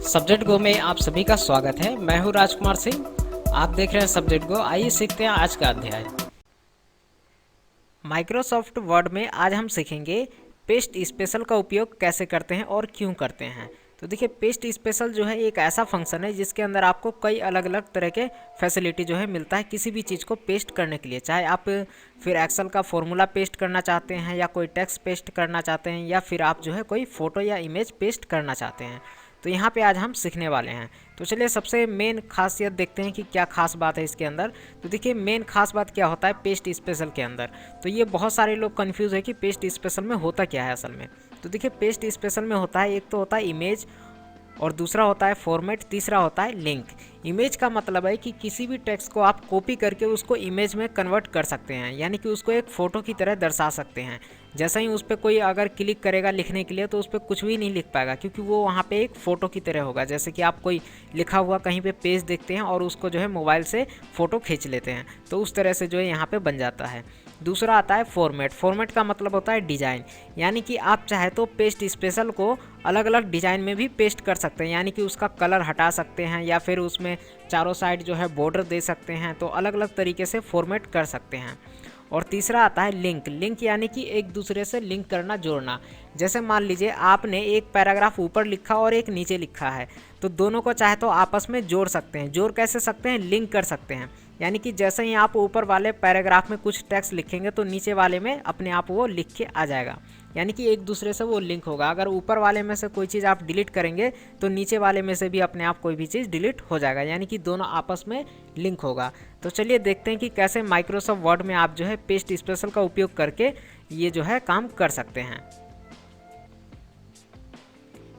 Subject गो में आप सभी का स्वागत है। मैं हूं राजकुमार सिंह। आप देख रहे हैं सब्जेक्ट गो। आइए सीखते हैं आज का अध्याय। माइक्रोसॉफ्ट वर्ड में आज हम सीखेंगे पेस्ट स्पेशल का उपयोग कैसे करते हैं और क्यों करते हैं। तो देखिए, पेस्ट स्पेशल जो है एक ऐसा फंक्शन है जिसके अंदर आपको कई अलग अलग तरह के फैसिलिटी जो है मिलता है किसी भी चीज़ को पेस्ट करने के लिए। चाहे आप फिर एक्सेल का फॉर्मूला पेस्ट करना चाहते हैं, या कोई टेक्स्ट पेस्ट करना चाहते हैं, या फिर आप जो है कोई फ़ोटो या इमेज पेस्ट करना चाहते हैं। तो यहाँ पे आज हम सीखने वाले हैं। तो चलिए सबसे मेन खासियत देखते हैं कि क्या खास बात है इसके अंदर। तो देखिए, मेन खास बात क्या होता है पेस्ट स्पेशल के अंदर। तो ये बहुत सारे लोग कंफ्यूज है कि पेस्ट स्पेशल में होता क्या है असल में। तो देखिए, पेस्ट स्पेशल में होता है, एक तो होता है इमेज, और दूसरा होता है फॉर्मेट, तीसरा होता है लिंक। इमेज का मतलब है कि किसी भी टेक्स्ट को आप कॉपी करके उसको इमेज में कन्वर्ट कर सकते हैं, यानी कि उसको एक फ़ोटो की तरह दर्शा सकते हैं। जैसा ही उस पर कोई अगर क्लिक करेगा लिखने के लिए तो उस पर कुछ भी नहीं लिख पाएगा, क्योंकि वो वहाँ पे एक फ़ोटो की तरह होगा। जैसे कि आप कोई लिखा हुआ कहीं पे पेज देखते हैं और उसको जो है मोबाइल से फ़ोटो खींच लेते हैं, तो उस तरह से जो है यहाँ पे बन जाता है। दूसरा आता है फॉर्मेट। फॉर्मेट का मतलब होता है डिज़ाइन, यानी कि आप चाहे तो पेस्ट स्पेशल को अलग अलग डिज़ाइन में भी पेस्ट कर सकते हैं, यानी कि उसका कलर हटा सकते हैं, या फिर उसमें चारों साइड जो है बॉर्डर दे सकते हैं। तो अलग अलग तरीके से फॉर्मेट कर सकते हैं। और तीसरा आता है लिंक। लिंक यानी कि एक दूसरे से लिंक करना, जोड़ना। जैसे मान लीजिए आपने एक पैराग्राफ ऊपर लिखा और एक नीचे लिखा है, तो दोनों को चाहे तो आपस में जोड़ सकते हैं। जोड़ कैसे सकते हैं? लिंक कर सकते हैं। यानी कि जैसे ही आप ऊपर वाले पैराग्राफ में कुछ टेक्स्ट लिखेंगे तो नीचे वाले में अपने आप वो लिख के आ जाएगा, यानी कि एक दूसरे से वो लिंक होगा। अगर ऊपर वाले में से कोई चीज़ आप डिलीट करेंगे तो नीचे वाले में से भी अपने आप कोई भी चीज़ डिलीट हो जाएगा, यानी कि दोनों आपस में लिंक होगा। तो चलिए देखते हैं कि कैसे माइक्रोसॉफ्ट वर्ड में आप जो है पेस्ट स्पेशल का उपयोग करके ये जो है काम कर सकते हैं।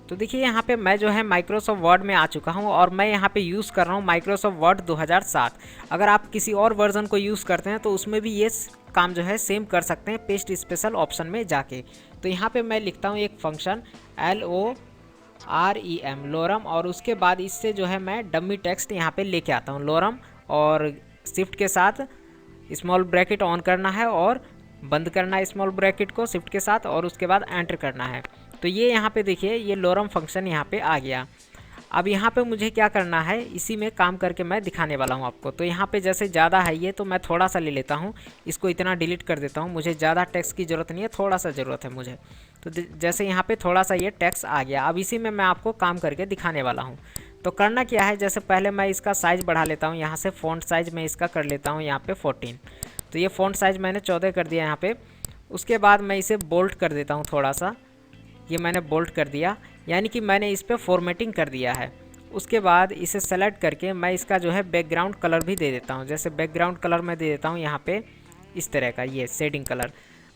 तो देखिए, यहाँ पे मैं जो है माइक्रोसॉफ्ट वर्ड में आ चुका हूँ और मैं यहाँ पे यूज़ कर रहा हूँ माइक्रोसॉफ्ट वर्ड 2007। अगर आप किसी और वर्जन को यूज़ करते हैं तो उसमें भी ये काम जो है सेम कर सकते हैं पेस्ट स्पेशल ऑप्शन में जाके। तो यहाँ पे मैं लिखता हूँ एक फंक्शन LOREM, लोरम, और उसके बाद इससे जो है मैं डमी टेक्स्ट यहाँ पे लेके आता हूँ। लोरम और शिफ्ट के साथ स्मॉल ब्रैकेट ऑन करना है और बंद करना है स्मॉल ब्रैकेट को शिफ्ट के साथ, और उसके बाद एंटर करना है। तो ये यहाँ पे देखिए, ये लोरम फंक्शन यहाँ पे आ गया। अब यहाँ पे मुझे क्या करना है, इसी में काम करके मैं दिखाने वाला हूँ आपको। तो यहाँ पे जैसे ज़्यादा है ये, तो मैं थोड़ा सा ले लेता हूँ, इसको इतना डिलीट कर देता हूँ। मुझे ज़्यादा टेक्स्ट की ज़रूरत नहीं है, थोड़ा सा ज़रूरत है मुझे। तो जैसे यहाँ पे थोड़ा सा ये टेक्स्ट आ गया। अब इसी में मैं आपको काम करके दिखाने वाला हूँ। तो करना क्या है, जैसे पहले मैं इसका साइज़ बढ़ा लेता हूँ। यहाँ से फ़ॉन्ट साइज़ मैं इसका कर लेता हूँ यहाँ पे 14। तो ये फ़ॉन्ट साइज़ मैंने 14 कर दिया यहाँ पे। उसके बाद मैं इसे बोल्ड कर देता हूँ थोड़ा सा। ये मैंने बोल्ड कर दिया, यानी कि मैंने इस पर फॉर्मेटिंग कर दिया है। उसके बाद इसे सेलेक्ट करके मैं इसका जो है बैकग्राउंड कलर भी दे देता हूँ। जैसे बैकग्राउंड कलर मैं दे देता हूँ यहाँ पे इस तरह का, ये शेडिंग कलर।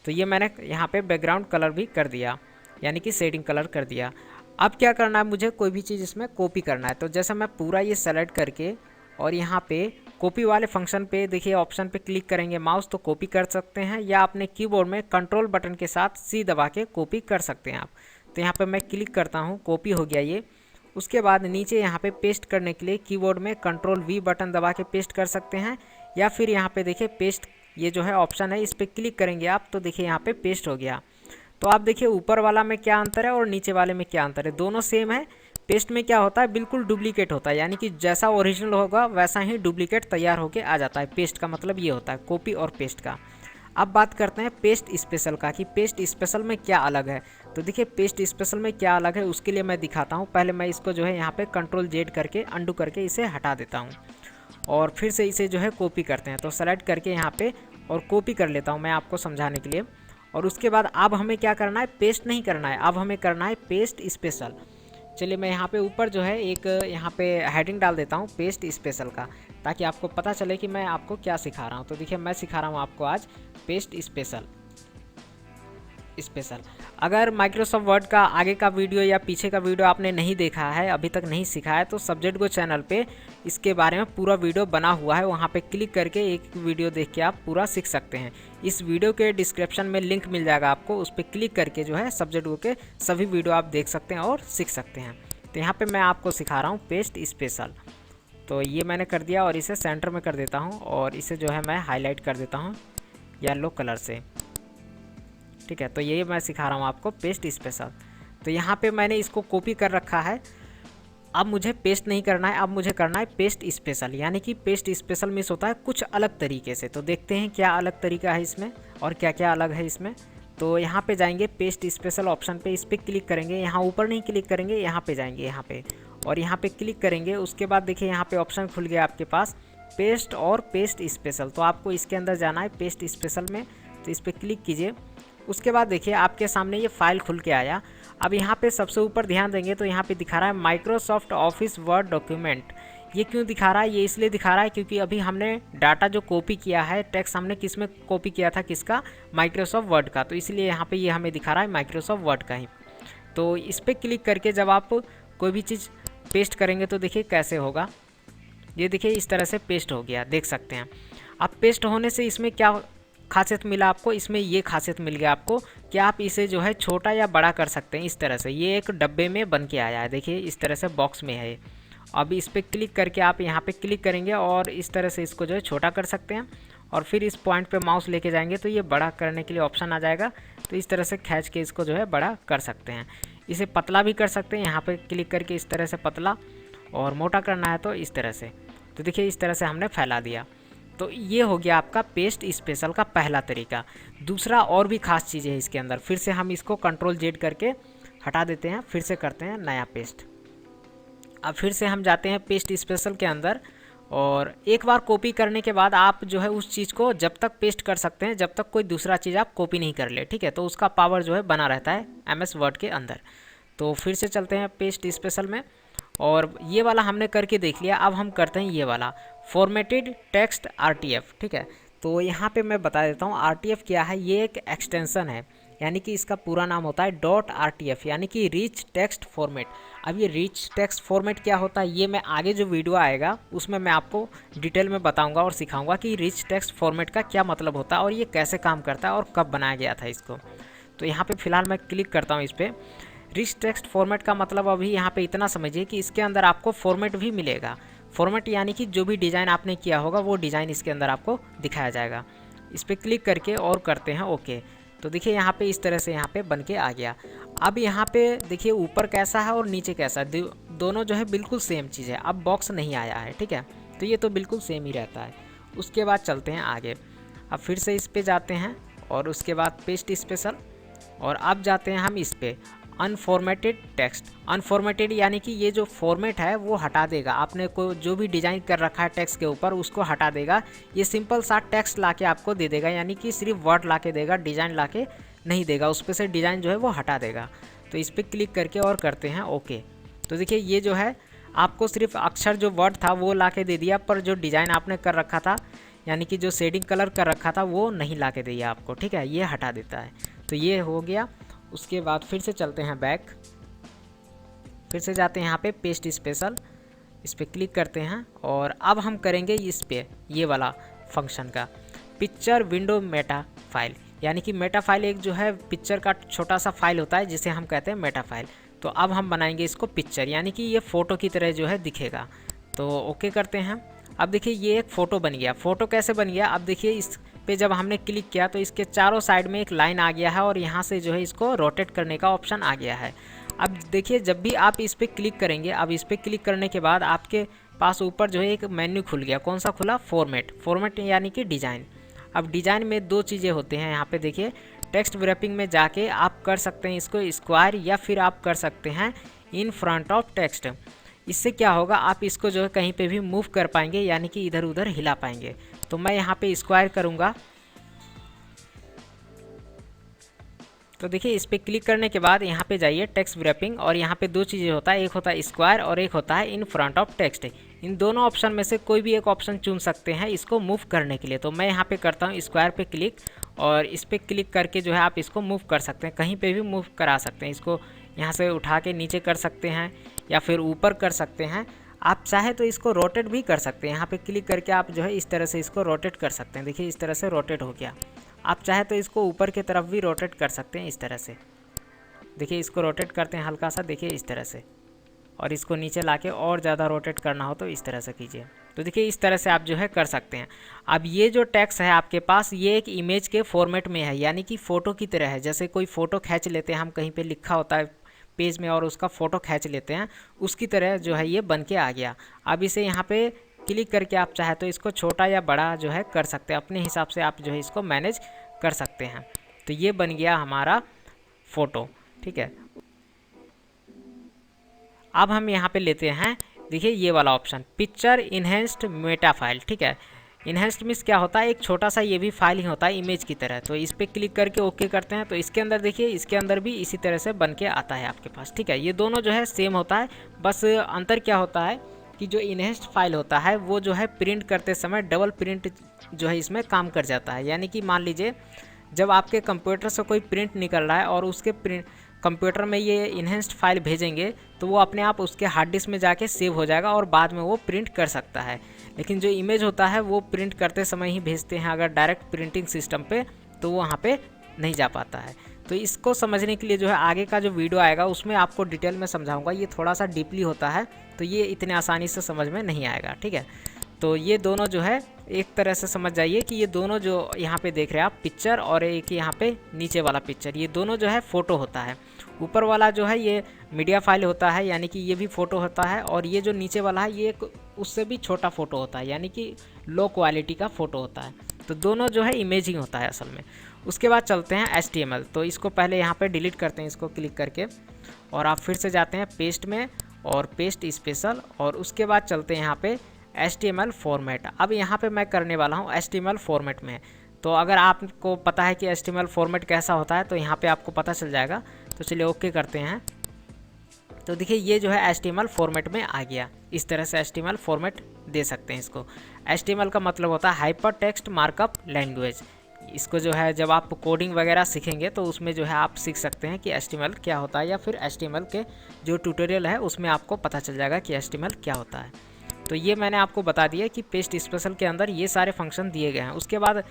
तो ये मैंने यहाँ पे बैकग्राउंड कलर भी कर दिया, यानी कि शेडिंग कलर कर दिया। अब क्या करना है, मुझे कोई भी चीज़ इसमें कॉपी करना है। तो जैसे मैं पूरा ये सेलेक्ट करके और यहाँ पे कॉपी वाले फंक्शन पे देखिए ऑप्शन पे क्लिक करेंगे माउस, तो कॉपी कर सकते हैं, या अपने कीबोर्ड में कंट्रोल बटन के साथ सी दबा के कॉपी कर सकते हैं आप। तो यहाँ पे मैं क्लिक करता हूँ, कॉपी हो गया ये। उसके बाद नीचे यहाँ पे पेस्ट करने के लिए कीबोर्ड में कंट्रोल V बटन दबा के पेस्ट कर सकते हैं, या फिर यहाँ पे देखिए पेस्ट ये जो है ऑप्शन है, इस पर क्लिक करेंगे आप तो देखिए यहाँ पे पेस्ट हो गया। तो आप देखिए ऊपर वाला में क्या अंतर है और नीचे वाले में क्या अंतर है, दोनों सेम है। पेस्ट में क्या होता है, बिल्कुल डुप्लीकेट होता है, यानी कि जैसा ओरिजिनल होगा वैसा ही डुप्लीकेट तैयार होकर आ जाता है। पेस्ट का मतलब ये होता है, कॉपी और पेस्ट का। अब बात करते हैं पेस्ट स्पेशल का, कि पेस्ट स्पेशल में क्या अलग है। तो देखिए, पेस्ट स्पेशल में क्या अलग है उसके लिए मैं दिखाता हूँ। पहले मैं इसको जो है यहाँ पे कंट्रोल Z करके अंडू करके इसे हटा देता हूँ, और फिर से इसे जो है कॉपी करते हैं। तो सेलेक्ट करके यहाँ पे और कॉपी कर लेता हूँ मैं आपको समझाने के लिए। और उसके बाद अब हमें क्या करना है, पेस्ट नहीं करना है, अब हमें करना है पेस्ट स्पेशल। चलिए मैं यहाँ पे ऊपर जो है एक यहाँ पे हेडिंग डाल देता हूँ पेस्ट स्पेशल का, ताकि आपको पता चले कि मैं आपको क्या सिखा रहा हूँ। तो देखिए, मैं सिखा रहा हूँ आपको आज पेस्ट स्पेशल। अगर माइक्रोसॉफ्ट वर्ड का आगे का वीडियो या पीछे का वीडियो आपने नहीं देखा है, अभी तक नहीं सीखा है, तो सब्जेक्ट गो चैनल पे इसके बारे में पूरा वीडियो बना हुआ है। वहाँ पे क्लिक करके एक वीडियो देख के आप पूरा सीख सकते हैं। इस वीडियो के डिस्क्रिप्शन में लिंक मिल जाएगा आपको, उस पर क्लिक करके जो है सब्जेक्ट गो के सभी वीडियो आप देख सकते हैं और सीख सकते हैं। तो यहाँ पर मैं आपको सिखा रहा हूँ पेस्ट स्पेशल। तो ये मैंने कर दिया और इसे सेंटर में कर देता हूँ, और इसे जो है मैं हाईलाइट कर देता हूँ येलो कलर से। ठीक है, तो यही मैं सिखा रहा हूँ आपको पेस्ट स्पेशल। तो यहाँ पे मैंने इसको कॉपी कर रखा है। अब मुझे पेस्ट नहीं करना है, अब मुझे करना है पेस्ट स्पेशल, यानी कि पेस्ट स्पेशल मिस होता है कुछ अलग तरीके से। तो देखते हैं क्या अलग तरीका है इसमें और क्या क्या अलग है इसमें। तो यहाँ पे जाएंगे पेस्ट स्पेशल ऑप्शन पे, इस पर क्लिक करेंगे, यहाँ ऊपर नहीं क्लिक करेंगे, यहाँ पे जाएंगे यहाँ पे और यहाँ पे क्लिक करेंगे। उसके बाद देखिए यहाँ पे ऑप्शन खुल गया आपके पास पेस्ट और पेस्ट स्पेशल। तो आपको इसके अंदर जाना है पेस्ट स्पेशल में, तो इस पर क्लिक कीजिए। उसके बाद देखिए आपके सामने ये फाइल खुल के आया। अब यहाँ पे सबसे ऊपर ध्यान देंगे तो यहाँ पे दिखा रहा है माइक्रोसॉफ्ट ऑफिस वर्ड डॉक्यूमेंट। ये क्यों दिखा रहा है? ये इसलिए दिखा रहा है क्योंकि अभी हमने डाटा जो कॉपी किया है, टेक्स्ट हमने किस में कॉपी किया था, किसका, माइक्रोसॉफ्ट वर्ड का। तो इसलिए यहाँ पे ये हमें दिखा रहा है माइक्रोसॉफ्ट वर्ड का ही। तो इस पर क्लिक करके जब आप कोई भी चीज़ पेस्ट करेंगे तो देखिए कैसे होगा। ये देखिए इस तरह से पेस्ट हो गया, देख सकते हैं। अब पेस्ट होने से इसमें क्या खासियत मिला आपको? इसमें ये खासियत मिल गया आपको कि आप इसे जो है छोटा या बड़ा कर सकते हैं इस तरह से। ये एक डब्बे में बन के आया है, देखिए इस तरह से बॉक्स में है। अब इस पर क्लिक करके आप यहाँ पे क्लिक करेंगे और इस तरह से इसको जो है छोटा कर सकते हैं और फिर इस पॉइंट पे माउस लेके जाएंगे तो ये बड़ा करने के लिए ऑप्शन आ जाएगा। तो इस तरह से खींच के इसको जो है बड़ा कर सकते हैं। इसे पतला भी कर सकते हैं, यहाँ पे क्लिक करके इस तरह से पतला, और मोटा करना है तो इस तरह से। तो देखिए इस तरह से हमने फैला दिया। तो ये हो गया आपका पेस्ट स्पेशल का पहला तरीका। दूसरा और भी खास चीज़ है इसके अंदर, फिर से हम इसको Ctrl Z करके हटा देते हैं, फिर से करते हैं नया पेस्ट। अब फिर से हम जाते हैं पेस्ट स्पेशल के अंदर और एक बार कॉपी करने के बाद आप जो है उस चीज़ को जब तक पेस्ट कर सकते हैं जब तक कोई दूसरा चीज़ आप कॉपी नहीं कर ले, ठीक है। तो उसका पावर जो है बना रहता है MS वर्ड के अंदर। तो फिर से चलते हैं पेस्ट स्पेशल में और ये वाला हमने करके देख लिया। अब हम करते हैं ये वाला फॉर्मेटेड टेक्स्ट RTF, ठीक है। तो यहाँ पे मैं बता देता हूँ RTF क्या है। ये एक एक्सटेंशन है, यानी कि इसका पूरा नाम होता है .RTF, यानी कि रिच टेक्स्ट फॉर्मेट। अब ये रिच टेक्स्ट फॉर्मेट क्या होता है ये मैं आगे जो वीडियो आएगा उसमें मैं आपको डिटेल में बताऊंगा और सिखाऊंगा कि रिच टेक्स्ट फॉर्मेट का क्या मतलब होता है और ये कैसे काम करता है और कब बनाया गया था इसको। तो यहाँ पे फ़िलहाल मैं क्लिक करता हूँ इस पर। रिच टेक्स्ट फॉर्मेट का मतलब अभी यहाँ पे इतना समझिए कि इसके अंदर आपको फॉर्मेट भी मिलेगा। फॉर्मेट यानी कि जो भी डिज़ाइन आपने किया होगा वो डिज़ाइन इसके अंदर आपको दिखाया जाएगा। इस पर क्लिक करके और करते हैं ओके। तो देखिए यहाँ पे इस तरह से यहाँ पे बन के आ गया। अब यहाँ पे देखिए ऊपर कैसा है और नीचे कैसा है, दोनों जो है बिल्कुल सेम चीज़ है। अब बॉक्स नहीं आया है, ठीक है। तो ये तो बिल्कुल सेम ही रहता है। उसके बाद चलते हैं आगे। अब फिर से इस पर जाते हैं और उसके बाद पेस्ट स्पेशल और अब जाते हैं हम इस पर अनफॉर्मेटेड टेक्स्ट। अनफॉर्मेटेड यानी कि ये जो फॉर्मेट है वो हटा देगा, आपने को जो भी डिज़ाइन कर रखा है टेक्स्ट के ऊपर उसको हटा देगा। ये सिंपल सा टेक्स्ट लाके आपको दे देगा, यानी कि सिर्फ वर्ड लाके देगा, डिज़ाइन लाके नहीं देगा। उस पर से डिज़ाइन जो है वो हटा देगा। तो इस पर क्लिक करके और करते हैं ओके। तो देखिए ये जो है आपको सिर्फ अक्षर जो वर्ड था वो ला के दे दिया, पर जो डिज़ाइन आपने कर रखा था यानी कि जो शेडिंग कलर कर रखा था वो नहीं ला के दिया आपको, ठीक है। ये हटा देता है। तो ये हो गया। उसके बाद फिर से चलते हैं बैक, फिर से जाते हैं यहाँ पे पेस्ट स्पेशल, इस पर क्लिक करते हैं और अब हम करेंगे इस पे ये वाला फंक्शन का पिक्चर विंडो मेटा फाइल। यानी कि मेटा फाइल एक जो है पिक्चर का छोटा सा फाइल होता है जिसे हम कहते हैं मेटा फाइल। तो अब हम बनाएंगे इसको पिक्चर, यानी कि ये फ़ोटो की तरह जो है दिखेगा। तो ओके करते हैं। अब देखिए ये एक फ़ोटो बन गया। फ़ोटो कैसे बन गया? अब देखिए इस पे जब हमने क्लिक किया तो इसके चारों साइड में एक लाइन आ गया है और यहाँ से जो है इसको रोटेट करने का ऑप्शन आ गया है। अब देखिए जब भी आप इस पर क्लिक करेंगे, अब इस पर क्लिक करने के बाद आपके पास ऊपर जो है एक मेन्यू खुल गया। कौन सा खुला? फॉर्मेट। फॉर्मेट यानी कि डिज़ाइन। अब डिज़ाइन में दो चीज़ें होते हैं यहाँ पे देखिए। टेक्स्ट रैपिंग में जाके आप कर सकते हैं इसको स्क्वायर या फिर आप कर सकते हैं इन फ्रंट ऑफ टेक्स्ट। इससे क्या होगा, आप इसको जो है कहीं पे भी मूव कर पाएंगे, यानी कि इधर उधर हिला पाएंगे। तो मैं यहाँ पे स्क्वायर करूँगा। तो देखिए इस पर क्लिक करने के बाद यहाँ पे जाइए टेक्स्ट रैपिंग और यहाँ पे दो चीज़ें होता है, एक होता है स्क्वायर और एक होता है इन फ्रंट ऑफ टेक्स्ट। इन दोनों ऑप्शन में से कोई भी एक ऑप्शन चुन सकते हैं इसको मूव करने के लिए। तो मैं यहाँ पे करता हूँ स्क्वायर पे क्लिक और इस पर क्लिक करके जो है आप इसको मूव कर सकते हैं, कहीं पे भी मूव करा सकते हैं। इसको यहाँ से उठा के नीचे कर सकते हैं या फिर ऊपर कर सकते हैं। आप चाहे तो इसको रोटेट भी कर सकते हैं। यहाँ पे क्लिक करके आप जो है इस तरह से इसको रोटेट कर सकते हैं। देखिए इस तरह से रोटेट हो गया। आप चाहे तो इसको ऊपर की तरफ भी रोटेट कर सकते हैं इस तरह से। देखिए इसको रोटेट करते हैं हल्का सा, देखिए इस तरह से, और इसको नीचे लाके और ज़्यादा रोटेट करना हो तो इस तरह से कीजिए। तो देखिए इस तरह से आप जो है कर सकते हैं। अब ये जो टेक्स्ट है आपके पास ये एक इमेज के फॉर्मेट में है, यानी कि फ़ोटो की तरह है। जैसे कोई फ़ोटो खींच लेते हैं हम, कहीं पे लिखा होता है पेज में और उसका फ़ोटो खींच लेते हैं, उसकी तरह जो है ये बन के आ गया। अब इसे यहाँ पे क्लिक करके आप चाहे तो इसको छोटा या बड़ा जो है कर सकते हैं, अपने हिसाब से आप जो है इसको मैनेज कर सकते हैं। तो ये बन गया हमारा फ़ोटो, ठीक है। अब हम यहाँ पे लेते हैं, देखिए ये वाला option, picture enhanced Meta file, ठीक है। इन्हेंस्ड मीन्स क्या होता है, एक छोटा सा ये भी फाइल ही होता है इमेज की तरह। तो इस पर क्लिक करके ओके करते हैं, तो इसके अंदर देखिए, इसके अंदर भी इसी तरह से बन के आता है आपके पास, ठीक है। ये दोनों जो है सेम होता है, बस अंतर क्या होता है कि जो इन्हेंस्ड फाइल होता है वो जो है प्रिंट करते समय डबल प्रिंट जो है इसमें काम कर जाता है। यानी कि मान लीजिए जब आपके कंप्यूटर से कोई प्रिंट निकल रहा है और उसके प्रिंट कंप्यूटर में ये इन्हेंस्ड फाइल भेजेंगे तो वो अपने आप उसके हार्ड डिस्क में जाके सेव हो जाएगा और बाद में वो प्रिंट कर सकता है। लेकिन जो इमेज होता है वो प्रिंट करते समय ही भेजते हैं, अगर डायरेक्ट प्रिंटिंग सिस्टम पे तो वो वहाँ पे नहीं जा पाता है। तो इसको समझने के लिए जो है आगे का जो वीडियो आएगा उसमें आपको डिटेल में समझाऊंगा। ये थोड़ा सा डीपली होता है तो ये इतने आसानी से समझ में नहीं आएगा, ठीक है। तो ये दोनों जो है एक तरह से समझ जाइए कि ये दोनों जो यहाँ पे देख रहे हैं आप पिक्चर और एक यहाँ पे नीचे वाला पिक्चर, ये दोनों जो है फ़ोटो होता है। ऊपर वाला जो है ये मीडिया फाइल होता है, यानी कि ये भी फ़ोटो होता है, और ये जो नीचे वाला है ये उससे भी छोटा फ़ोटो होता है, यानी कि लो क्वालिटी का फ़ोटो होता है। तो दोनों जो है इमेजिंग होता है असल में। उसके बाद चलते हैं HTML। तो इसको पहले यहाँ पे डिलीट करते हैं इसको क्लिक करके, और आप फिर से जाते हैं पेस्ट में और पेस्ट स्पेशल, और उसके बाद चलते हैं यहाँ पे HTML फॉर्मेट। अब यहाँ पे मैं करने वाला हूँ HTML फॉर्मेट में। तो अगर आपको पता है कि HTML फॉर्मेट कैसा होता है तो यहाँ पे आपको पता चल जाएगा। तो चलिए ओके करते हैं। तो देखिए ये जो है HTML फॉर्मेट में आ गया। इस तरह से HTML फॉर्मेट दे सकते हैं इसको। HTML का मतलब होता है हाइपर टेक्स्ट मार्कअप लैंग्वेज। इसको जो है जब आप कोडिंग वगैरह सीखेंगे तो उसमें जो है आप सीख सकते हैं कि HTML क्या होता है, या फिर HTML के जो ट्यूटोरियल है उसमें आपको पता चल जाएगा कि HTML क्या होता है। तो ये मैंने आपको बता दिया कि पेस्ट स्पेशल के अंदर ये सारे फंक्शन दिए गए हैं। उसके बाद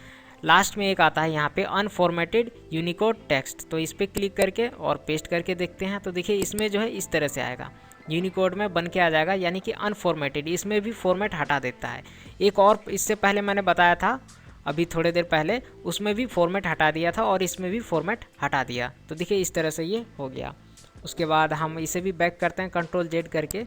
लास्ट में एक आता है यहाँ पे अनफॉर्मेटेड यूनिकोड टेक्स्ट। तो इस पर क्लिक करके और पेस्ट करके देखते हैं। तो देखिए इसमें जो है इस तरह से आएगा, यूनिकोड में बन के आ जाएगा, यानी कि अनफॉर्मेटेड। इसमें भी फॉर्मेट हटा देता है। एक और इससे पहले मैंने बताया था अभी थोड़ी देर पहले, उसमें भी फॉर्मेट हटा दिया था और इसमें भी फॉर्मेट हटा दिया। तो देखिए इस तरह से ये हो गया। उसके बाद हम इसे भी बैक करते हैं Ctrl+Z करके।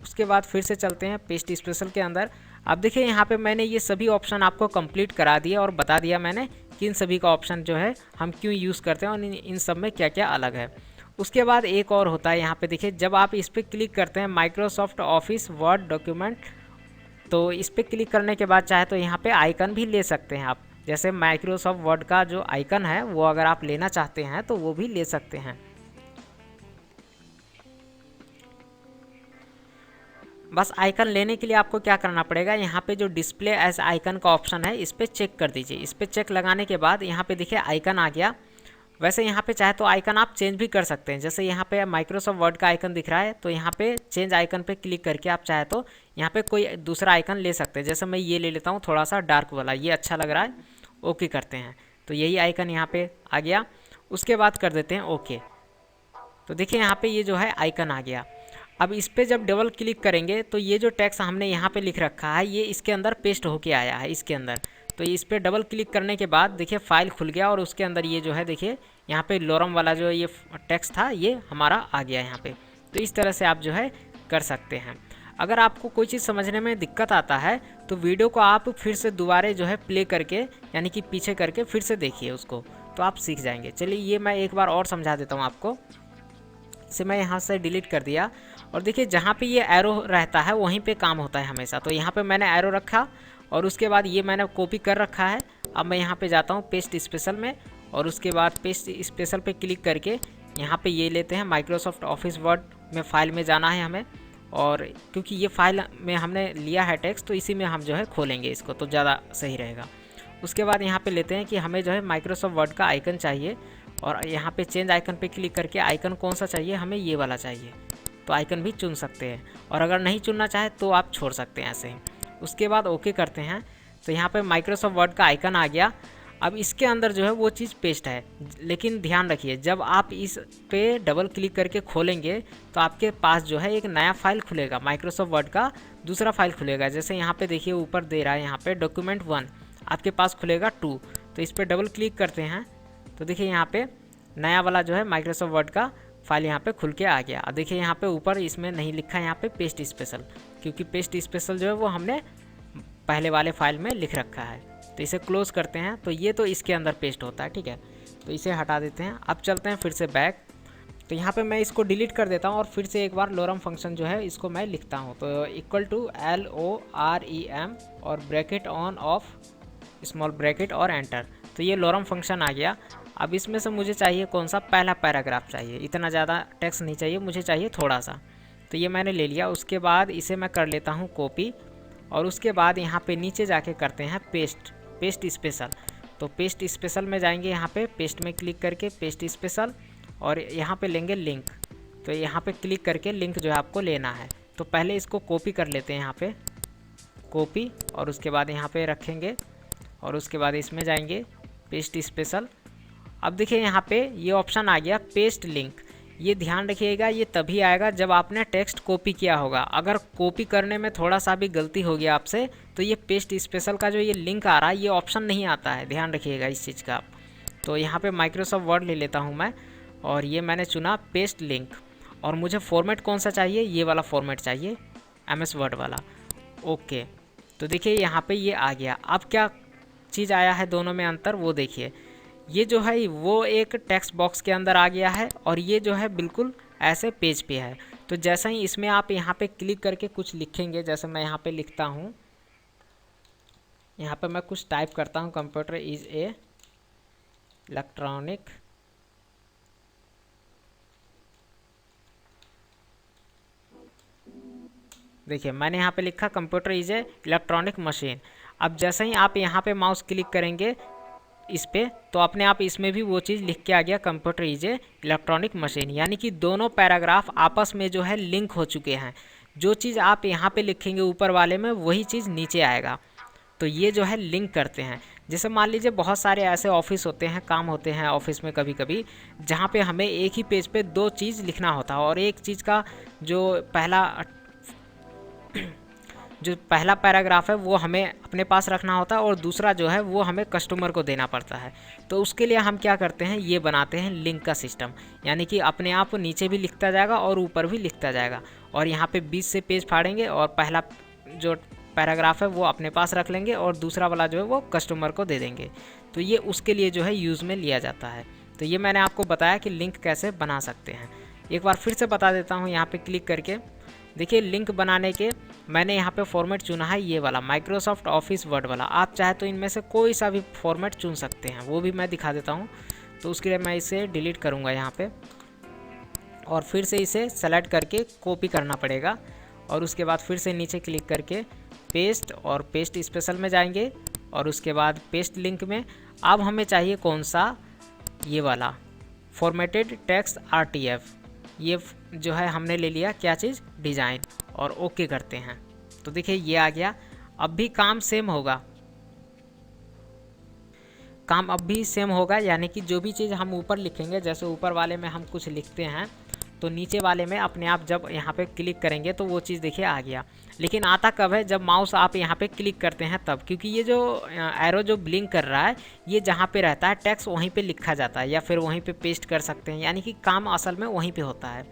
उसके बाद फिर से चलते हैं पेस्ट स्पेशल के अंदर। अब देखिए यहाँ पे मैंने ये सभी ऑप्शन आपको कंप्लीट करा दिया और बता दिया मैंने कि इन सभी का ऑप्शन जो है हम क्यों यूज़ करते हैं और इन सब में क्या क्या अलग है। उसके बाद एक और होता है यहाँ पे, देखिए जब आप इस पर क्लिक करते हैं माइक्रोसॉफ्ट ऑफिस वर्ड डॉक्यूमेंट, तो इस पर क्लिक करने के बाद चाहे तो यहाँ पे आइकन भी ले सकते हैं आप। जैसे माइक्रोसॉफ्ट वर्ड का जो आइकन है वो अगर आप लेना चाहते हैं तो वो भी ले सकते हैं। बस आइकन लेने के लिए आपको क्या करना पड़ेगा, यहाँ पे जो डिस्प्ले एज आइकन का ऑप्शन है इस पर चेक कर दीजिए। इस पर चेक लगाने के बाद यहाँ पे देखिए आइकन आ गया। वैसे यहाँ पे चाहे तो आइकन आप चेंज भी कर सकते हैं। जैसे यहाँ पे माइक्रोसॉफ्ट वर्ड का आइकन दिख रहा है तो यहाँ पे चेंज आइकन पे क्लिक करके आप चाहे तो यहाँ पे कोई दूसरा आइकन ले सकते हैं। जैसे मैं ये ले लेता हूँ थोड़ा सा डार्क वाला, ये अच्छा लग रहा है, ओके करते हैं। तो यही आइकन यहाँ पे आ गया। उसके बाद कर देते हैं ओके। तो देखिए यहाँ पे ये जो है आइकन आ गया। अब इस पर जब डबल क्लिक करेंगे तो ये जो टेक्स्ट हमने यहाँ पे लिख रखा है ये इसके अंदर पेस्ट होके आया है इसके अंदर। तो इस पर डबल क्लिक करने के बाद देखिए फाइल खुल गया और उसके अंदर ये जो है देखिए यहाँ पे लोरम वाला जो ये टेक्स्ट था ये हमारा आ गया यहाँ पे। तो इस तरह से आप जो है कर सकते हैं। अगर आपको कोई चीज़ समझने में दिक्कत आता है तो वीडियो को आप फिर से दोबारा जो है प्ले करके, यानी कि पीछे करके फिर से देखिए उसको, तो आप सीख जाएंगे। चलिए ये मैं एक बार और समझा देता हूँ आपको। इसे मैं यहाँ से डिलीट कर दिया और देखिए जहाँ पे ये एरो रहता है वहीं पे काम होता है हमेशा। तो यहाँ पे मैंने एरो रखा और उसके बाद ये मैंने कॉपी कर रखा है। अब मैं यहाँ पे जाता हूँ पेस्ट स्पेशल में और उसके बाद पेस्ट स्पेशल पे क्लिक करके यहाँ पे ये लेते हैं माइक्रोसॉफ्ट ऑफिस वर्ड में फ़ाइल में जाना है हमें। और क्योंकि ये फाइल में हमने लिया है टेक्स्ट तो इसी में हम जो है खोलेंगे इसको, तो ज़्यादा सही रहेगा। उसके बाद यहाँ पे लेते हैं कि हमें जो है माइक्रोसॉफ्ट वर्ड का आइकन चाहिए और यहाँ पे चेंज आइकन पे क्लिक करके आइकन कौन सा चाहिए, हमें ये वाला चाहिए। तो आइकन भी चुन सकते हैं और अगर नहीं चुनना चाहे तो आप छोड़ सकते हैं ऐसे ही। उसके बाद ओके करते हैं। तो यहाँ पे माइक्रोसॉफ्ट वर्ड का आइकन आ गया। अब इसके अंदर जो है वो चीज़ पेस्ट है, लेकिन ध्यान रखिए जब आप इस पे डबल क्लिक करके खोलेंगे तो आपके पास जो है एक नया फाइल खुलेगा, माइक्रोसॉफ्ट वर्ड का दूसरा फाइल खुलेगा। जैसे यहाँ पे देखिए ऊपर दे रहा है यहाँ पे डॉक्यूमेंट 1, आपके पास खुलेगा 2। तो इस पर डबल क्लिक करते हैं तो देखिए यहाँ पे नया वाला जो है माइक्रोसॉफ्ट वर्ड का फाइल यहाँ पे खुल के आ गया। अब देखिए यहाँ पे ऊपर इसमें नहीं लिखा है यहाँ पे पेस्ट स्पेशल, क्योंकि पेस्ट स्पेशल जो है वो हमने पहले वाले फाइल में लिख रखा है। तो इसे क्लोज करते हैं, तो ये तो इसके अंदर पेस्ट होता है, ठीक है। तो इसे हटा देते हैं। अब चलते हैं फिर से बैक। तो यहाँ पे मैं इसको डिलीट कर देता हूँ और फिर से एक बार लोरम फंक्शन जो है इसको मैं लिखता हूँ। तो इक्वल टू LOREM और bracket on off small bracket और एंटर। तो ये लोरम फंक्शन आ गया। अब इसमें से मुझे चाहिए कौन सा, पहला पैराग्राफ चाहिए, इतना ज़्यादा टेक्स्ट नहीं चाहिए, मुझे चाहिए थोड़ा सा। तो ये मैंने ले लिया। उसके बाद इसे मैं कर लेता हूँ कॉपी और उसके बाद यहाँ पे नीचे जाके करते हैं पेस्ट स्पेशल। तो पेस्ट स्पेशल में जाएंगे, यहाँ पे पेस्ट में क्लिक करके पेस्ट स्पेशल और यहाँ पे लेंगे लिंक। तो यहाँ पे क्लिक करके लिंक जो है आपको लेना है। तो पहले इसको कॉपी कर लेते हैं, यहाँ पे कॉपी और उसके बाद यहाँ पे रखेंगे और उसके बाद इसमें जाएंगे पेस्ट स्पेशल। अब देखिए यहाँ पे ये ऑप्शन आ गया पेस्ट लिंक। ये ध्यान रखिएगा, ये तभी आएगा जब आपने टेक्स्ट कॉपी किया होगा। अगर कॉपी करने में थोड़ा सा भी गलती हो गया आपसे, तो ये पेस्ट स्पेशल का जो ये लिंक आ रहा है ये ऑप्शन नहीं आता है, ध्यान रखिएगा इस चीज़ का। तो यहाँ पे माइक्रोसॉफ्ट वर्ड ले लेता हूँ मैं और ये मैंने चुना पेस्ट लिंक। और मुझे फॉर्मेट कौन सा चाहिए, ये वाला फॉर्मेट चाहिए, MS वर्ड वाला। ओके, तो देखिए यहाँ पे ये आ गया। अब क्या चीज़ आया है दोनों में अंतर वो देखिए। ये जो है वो एक टेक्स्ट बॉक्स के अंदर आ गया है और ये जो है बिल्कुल ऐसे पेज पे है। तो जैसा ही इसमें आप यहाँ पे क्लिक करके कुछ लिखेंगे, जैसे मैं यहाँ पे लिखता हूँ, यहाँ पे मैं कुछ टाइप करता हूँ, कंप्यूटर इज़ ए इलेक्ट्रॉनिक देखिए मैंने यहाँ पे लिखा computer is a electronic machine. अब जैसे ही आप यहाँ पे माउस क्लिक करेंगे इस पे, तो अपने आप इसमें भी वो चीज़ लिख के आ गया, computer is a electronic machine. यानी कि दोनों पैराग्राफ आपस में जो है लिंक हो चुके हैं। जो चीज़ आप यहाँ पे लिखेंगे ऊपर वाले में, वही चीज़ नीचे आएगा। तो ये जो है लिंक करते हैं। जैसे मान लीजिए बहुत सारे ऐसे ऑफिस होते हैं, काम होते हैं ऑफिस में कभी कभी, जहाँ पे हमें एक ही पेज पे दो चीज़ लिखना होता है और एक चीज़ का जो पहला पैराग्राफ है वो हमें अपने पास रखना होता है और दूसरा जो है वो हमें कस्टमर को देना पड़ता है। तो उसके लिए हम क्या करते हैं, ये बनाते हैं लिंक का सिस्टम। यानी कि अपने आप नीचे भी लिखता जाएगा और ऊपर भी लिखता जाएगा। और यहाँ पे बीच से पेज फाड़ेंगे और पहला जो पैराग्राफ है वो अपने पास रख लेंगे और दूसरा वाला जो है वो कस्टमर को दे देंगे। तो ये उसके लिए जो है यूज़ में लिया जाता है। तो ये मैंने आपको बताया कि लिंक कैसे बना सकते हैं। एक बार फिर से बता देता हूँ, यहाँ पे क्लिक करके देखिए लिंक बनाने के मैंने यहाँ पे फॉर्मेट चुना है ये वाला, माइक्रोसॉफ्ट ऑफिस वर्ड वाला। आप चाहे तो इनमें से कोई सा भी फॉर्मेट चुन सकते हैं, वो भी मैं दिखा देता हूँ। तो उसके लिए मैं इसे डिलीट करूँगा यहाँ पे और फिर से इसे सेलेक्ट करके कॉपी करना पड़ेगा और उसके बाद फिर से नीचे क्लिक करके पेस्ट और पेस्ट स्पेशल में जाएंगे और उसके बाद पेस्ट लिंक में। अब हमें चाहिए कौन सा, ये वाला फॉर्मेटेड टेक्स्ट RTF। ये जो है हमने ले लिया क्या चीज़, डिज़ाइन, और ओके करते हैं। तो देखिए ये आ गया। अब भी काम सेम होगा, काम अब भी सेम होगा। यानी कि जो भी चीज़ हम ऊपर लिखेंगे, जैसे ऊपर वाले में हम कुछ लिखते हैं तो नीचे वाले में अपने आप जब यहाँ पे क्लिक करेंगे तो वो चीज़ देखिए आ गया। लेकिन आता कब है, जब माउस आप यहाँ पे क्लिक करते हैं तब, क्योंकि ये जो एरो जो ब्लिंक कर रहा है ये जहाँ पे रहता है टेक्स्ट वहीं पे लिखा जाता है या फिर वहीं पे पेस्ट कर सकते हैं। यानी कि काम असल में वहीं पे होता है।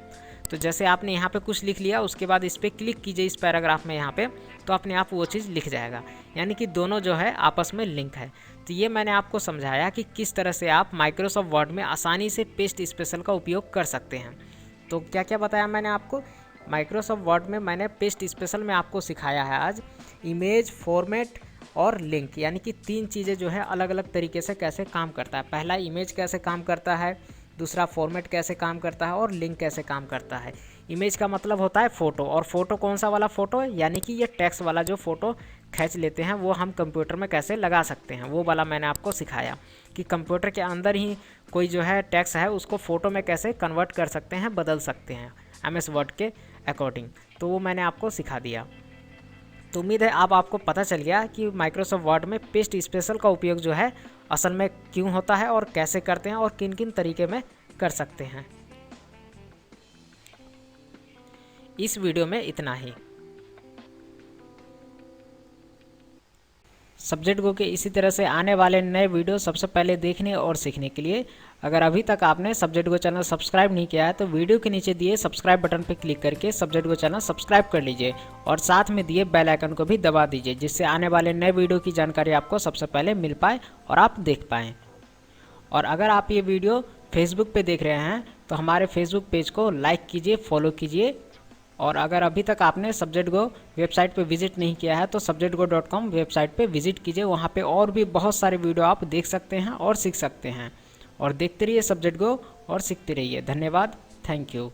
तो जैसे आपने यहाँ पे कुछ लिख लिया, उसके बाद इस पर क्लिक कीजिए इस पैराग्राफ में यहाँ पे, तो अपने आप वो चीज़ लिख जाएगा। यानी कि दोनों जो है आपस में लिंक है। तो ये मैंने आपको समझाया कि किस तरह से आप माइक्रोसॉफ्ट वर्ड में आसानी से पेस्ट स्पेशल का उपयोग कर सकते हैं। तो क्या क्या बताया मैंने आपको, माइक्रोसॉफ्ट वर्ड में मैंने पेस्ट स्पेशल में आपको सिखाया है आज इमेज, फॉर्मेट और लिंक। यानी कि तीन चीज़ें जो है अलग अलग तरीके से कैसे काम करता है। पहला इमेज कैसे काम करता है, दूसरा फॉर्मेट कैसे काम करता है और लिंक कैसे काम करता है। इमेज का मतलब होता है फ़ोटो, और फोटो कौन सा वाला फ़ोटो, यानी कि ये टेक्स्ट वाला जो फ़ोटो खींच लेते हैं वो हम कंप्यूटर में कैसे लगा सकते हैं, वो वाला मैंने आपको सिखाया कि कंप्यूटर के अंदर ही कोई जो है टेक्स्ट है उसको फ़ोटो में कैसे कन्वर्ट कर सकते हैं, बदल सकते हैं MS वर्ड के अकॉर्डिंग। तो वो मैंने आपको सिखा दिया। तो उम्मीद है अब आपको पता चल गया कि माइक्रोसॉफ्ट वर्ड में पेस्ट स्पेशल का उपयोग जो है असल में क्यों होता है और कैसे करते हैं और किन किन तरीके में कर सकते हैं। इस वीडियो में इतना ही। सब्जेक्ट गो के इसी तरह से आने वाले नए वीडियो सबसे पहले देखने और सीखने के लिए अगर अभी तक आपने सब्जेक्ट गो चैनल सब्सक्राइब नहीं किया है तो वीडियो के नीचे दिए सब्सक्राइब बटन पर क्लिक करके सब्जेक्ट गो चैनल सब्सक्राइब कर लीजिए और साथ में दिए बेल आइकन को भी दबा दीजिए, जिससे आने वाले नए वीडियो की जानकारी आपको सबसे पहले मिल पाए और आप देख पाएँ। और अगर आप ये वीडियो फेसबुक पे देख रहे हैं तो हमारे फेसबुक पेज को लाइक कीजिए, फॉलो कीजिए। और अगर अभी तक आपने सब्जेक्ट गो वेबसाइट पे विजिट नहीं किया है तो subjectgo.com वेबसाइट पे विजिट कीजिए। वहाँ पे और भी बहुत सारे वीडियो आप देख सकते हैं और सीख सकते हैं। और देखते रहिए सब्जेक्ट गो और सीखते रहिए। धन्यवाद, थैंक यू।